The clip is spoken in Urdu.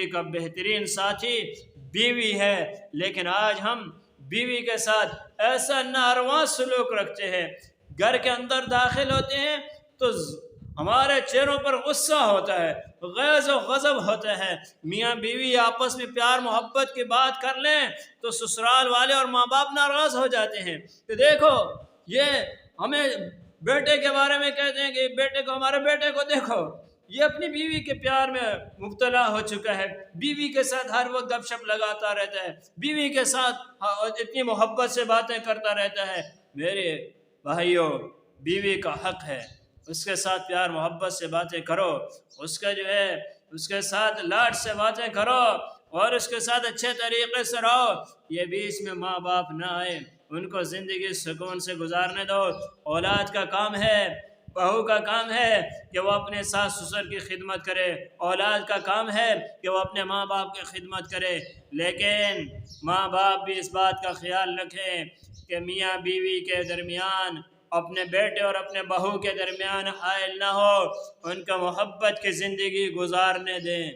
کا بہترین ساتھی بیوی ہے، لیکن آج ہم بیوی کے ساتھ ایسا ناروا سلوک رکھتے ہیں، گھر کے اندر داخل ہوتے ہیں تو ہمارے چہروں پر غصہ ہوتا ہے، غیظ و غضب ہوتا ہے۔ میاں بیوی آپس میں پیار محبت کی بات کر لیں تو سسرال والے اور ماں باپ ناراض ہو جاتے ہیں کہ دیکھو یہ ہمیں بیٹے کے بارے میں کہتے ہیں کہ بیٹے کو، ہمارے بیٹے کو دیکھو، یہ اپنی بیوی کے پیار میں مبتلا ہو چکا ہے، بیوی کے ساتھ ہر وقت گپ شپ لگاتا رہتا ہے، بیوی کے ساتھ اتنی محبت سے باتیں کرتا رہتا ہے۔ میرے بھائیوں، بیوی کا حق ہے، اس کے ساتھ پیار محبت سے باتیں کرو، اس کا جو ہے اس کے ساتھ لاڈ سے باتیں کرو اور اس کے ساتھ اچھے طریقے سے رہو۔ یہ بیچ میں ماں باپ نہ آئے، ان کو زندگی سکون سے گزارنے دو۔ اولاد کا کام ہے، بہو کا کام ہے کہ وہ اپنے ساس سسر کی خدمت کرے، اولاد کا کام ہے کہ وہ اپنے ماں باپ کی خدمت کرے، لیکن ماں باپ بھی اس بات کا خیال رکھیں کہ میاں بیوی کے درمیان، اپنے بیٹے اور اپنے بہو کے درمیان حائل نہ ہو، ان کا محبت کی زندگی گزارنے دیں۔